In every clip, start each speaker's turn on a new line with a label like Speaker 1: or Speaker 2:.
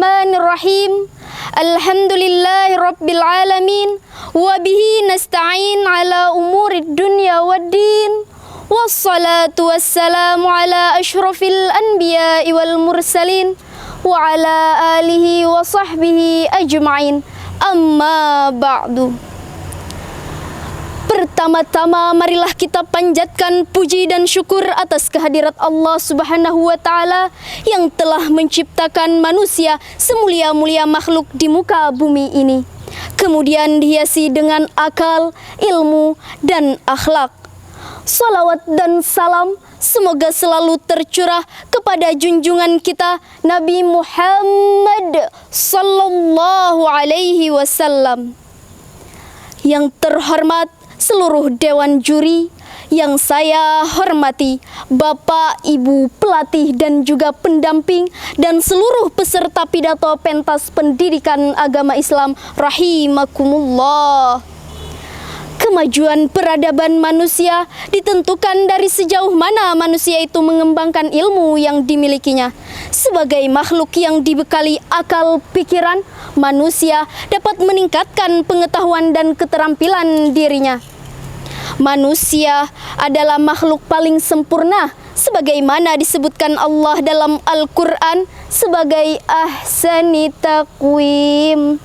Speaker 1: Bismillahirrahmanirrahim. Alhamdulillahi rabbil alamin. Wa bihi nasta'in ala umurid dunya waddin. Wassalatu wassalamu ala ashrafil anbiya'i wal mursalin. Wa ala alihi wa sahbihi ajma'in. Amma ba'du. Pertama-tama marilah kita panjatkan puji dan syukur atas kehadirat Allah Subhanahu wa Ta'ala yang telah menciptakan manusia semulia-mulia makhluk di muka bumi ini, kemudian dihiasi dengan akal, ilmu, dan akhlak. Salawat dan salam semoga selalu tercurah kepada junjungan kita Nabi Muhammad sallallahu alaihi wasallam. Yang terhormat seluruh dewan juri yang saya hormati, Bapak, Ibu, pelatih dan juga pendamping, dan seluruh peserta pidato pentas pendidikan agama Islam rahimakumullah. Kemajuan peradaban manusia ditentukan dari sejauh mana manusia itu mengembangkan ilmu yang dimilikinya. Sebagai makhluk yang dibekali akal pikiran, manusia dapat meningkatkan pengetahuan dan keterampilan dirinya. Manusia adalah makhluk paling sempurna, sebagaimana disebutkan Allah dalam Al-Quran sebagai ahsani taqwim.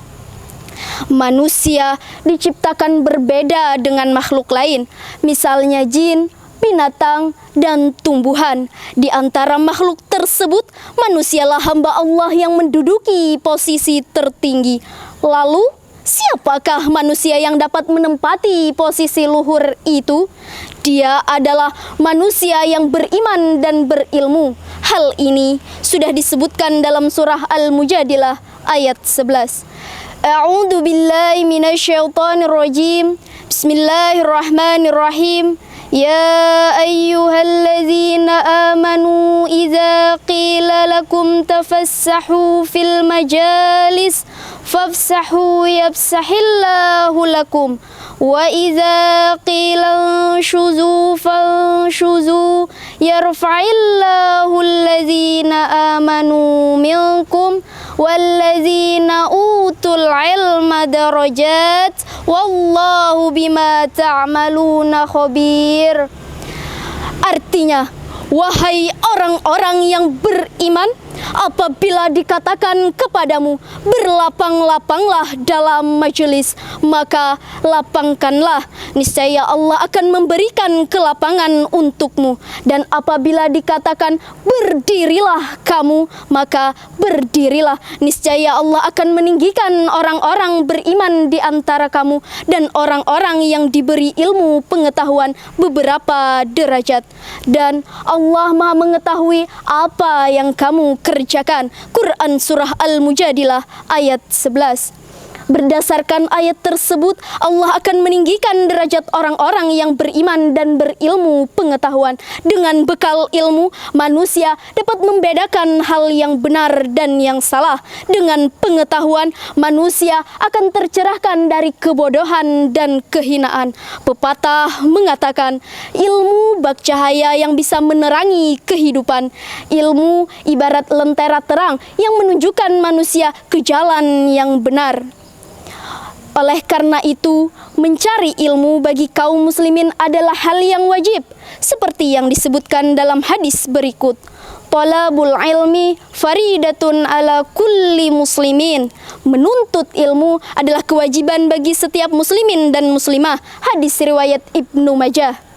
Speaker 1: Manusia diciptakan berbeda dengan makhluk lain, misalnya jin, binatang, dan tumbuhan. Di antara makhluk tersebut, manusialah hamba Allah yang menduduki posisi tertinggi. Lalu, siapakah manusia yang dapat menempati posisi luhur itu? Dia adalah manusia yang beriman dan berilmu. Hal ini sudah disebutkan dalam surah Al-Mujadilah ayat 11. A'udzu billahi minasyaitonir rajim. Bismillahirrahmanirrahim. Ya ayyuhalladzina amanu idza qila lakum tafassahu fil majalis fafsahu yafsahillahu lakum wa idza qila anshuzu fanshuzu yarfa'illahu alladzina amanu minkum walladzina utul ilma darajat wallahu bima ta'maluna khabir. Artinya, wahai orang-orang yang beriman, apabila dikatakan kepadamu, berlapang-lapanglah dalam majelis, maka lapangkanlah, niscaya Allah akan memberikan kelapangan untukmu. Dan apabila dikatakan berdirilah kamu, maka berdirilah, niscaya Allah akan meninggikan orang-orang beriman di antara kamu dan orang-orang yang diberi ilmu pengetahuan beberapa derajat. Dan Allah Maha mengetahui apa yang kamu kerjakan. Quran surah Al-Mujadilah ayat 11. Berdasarkan ayat tersebut, Allah akan meninggikan derajat orang-orang yang beriman dan berilmu pengetahuan. Dengan bekal ilmu, manusia dapat membedakan hal yang benar dan yang salah. Dengan pengetahuan, manusia akan tercerahkan dari kebodohan dan kehinaan. Pepatah mengatakan, ilmu bak cahaya yang bisa menerangi kehidupan. Ilmu ibarat lentera terang yang menunjukkan manusia ke jalan yang benar. Oleh karena itu, mencari ilmu bagi kaum muslimin adalah hal yang wajib, seperti yang disebutkan dalam hadis berikut. Talabul ilmi faridatun ala kulli muslimin. Menuntut ilmu adalah kewajiban bagi setiap muslimin dan muslimah. Hadis riwayat Ibnu Majah.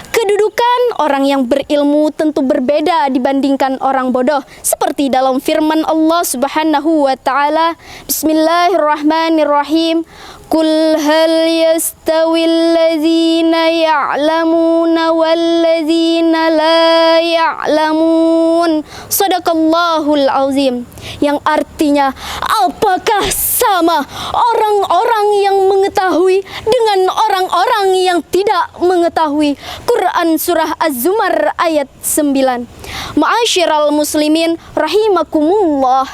Speaker 1: Kedudukan orang yang berilmu tentu berbeda dibandingkan orang bodoh, seperti dalam firman Allah Subhanahu wa Ta'ala. Bismillahirrahmanirrahim. Qul hal yastawil ladzina ya'lamuna wal ladzina la ya'lamun. Shadaqallahul azim. Yang artinya, apakah sama orang-orang yang mengetahui dengan orang-orang yang tidak mengetahui? Quran surah Az-Zumar ayat 9. Ma'asyiral muslimin rahimakumullah.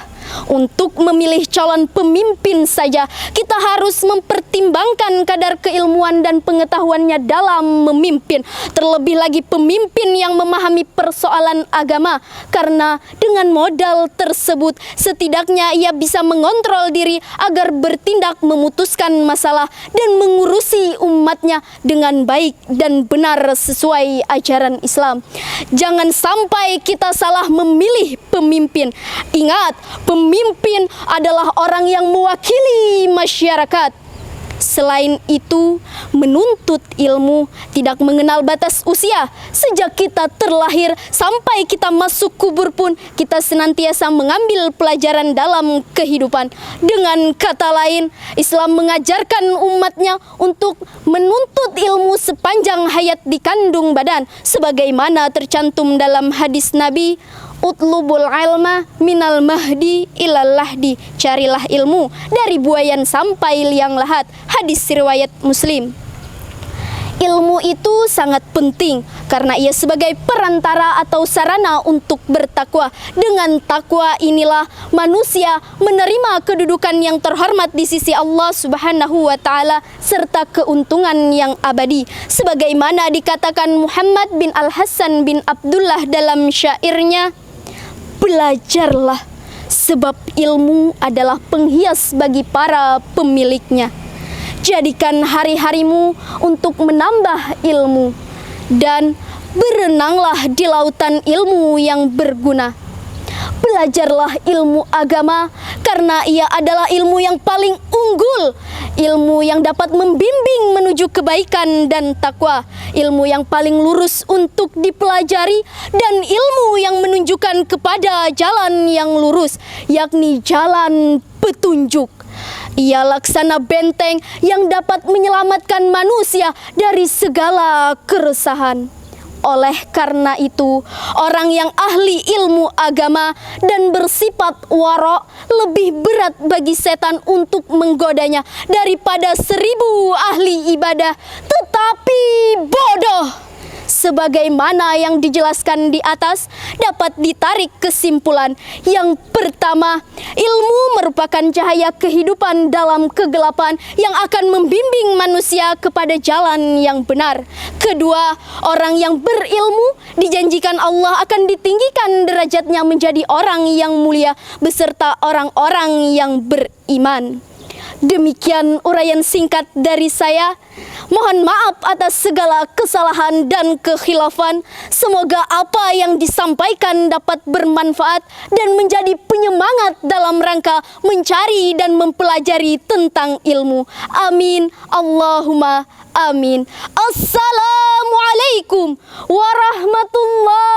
Speaker 1: Untuk memilih calon pemimpin saja, kita harus mempertimbangkan kadar keilmuan dan pengetahuannya dalam memimpin. Terlebih lagi pemimpin yang memahami persoalan agama, karena dengan modal tersebut setidaknya ia bisa mengontrol diri agar bertindak memutuskan masalah dan mengurusi umatnya dengan baik dan benar sesuai ajaran Islam. Jangan sampai kita salah memilih pemimpin. Ingat, pemimpin adalah orang yang mewakili masyarakat. Selain itu, menuntut ilmu tidak mengenal batas usia. Sejak kita terlahir sampai kita masuk kubur pun, kita senantiasa mengambil pelajaran dalam kehidupan. Dengan kata lain, Islam mengajarkan umatnya untuk menuntut ilmu sepanjang hayat di kandung badan, sebagaimana tercantum dalam hadis Nabi, utlubul ilma minal mahdi ilal lahdi. Carilah ilmu dari buayan sampai liang lahat. Hadis riwayat Muslim. Ilmu itu sangat penting karena ia sebagai perantara atau sarana untuk bertakwa. Dengan takwa inilah manusia menerima kedudukan yang terhormat di sisi Allah Subhanahu wa taala serta keuntungan yang abadi. Sebagaimana dikatakan Muhammad bin Al-Hasan bin Abdullah dalam syairnya, belajarlah, sebab ilmu adalah penghias bagi para pemiliknya. Jadikan hari-harimu untuk menambah ilmu, dan berenanglah di lautan ilmu yang berguna. Belajarlah ilmu agama karena ia adalah ilmu yang paling unggul, ilmu yang dapat membimbing menuju kebaikan dan takwa, ilmu yang paling lurus untuk dipelajari, dan ilmu yang menunjukkan kepada jalan yang lurus, yakni jalan petunjuk. Ia laksana benteng yang dapat menyelamatkan manusia dari segala keresahan. Oleh karena itu, orang yang ahli ilmu agama dan bersifat warok lebih berat bagi setan untuk menggodanya daripada 1000 ahli ibadah tetapi bodoh. Sebagaimana yang dijelaskan di atas, dapat ditarik kesimpulan. Yang pertama, ilmu merupakan cahaya kehidupan dalam kegelapan yang akan membimbing manusia kepada jalan yang benar. Kedua, orang yang berilmu dijanjikan Allah akan ditinggikan derajatnya menjadi orang yang mulia beserta orang-orang yang beriman. Demikian uraian singkat dari saya. Mohon maaf atas segala kesalahan dan kekhilafan. Semoga apa yang disampaikan dapat bermanfaat dan menjadi penyemangat dalam rangka mencari dan mempelajari tentang ilmu. Amin. Allahumma amin. Assalamualaikum warahmatullahi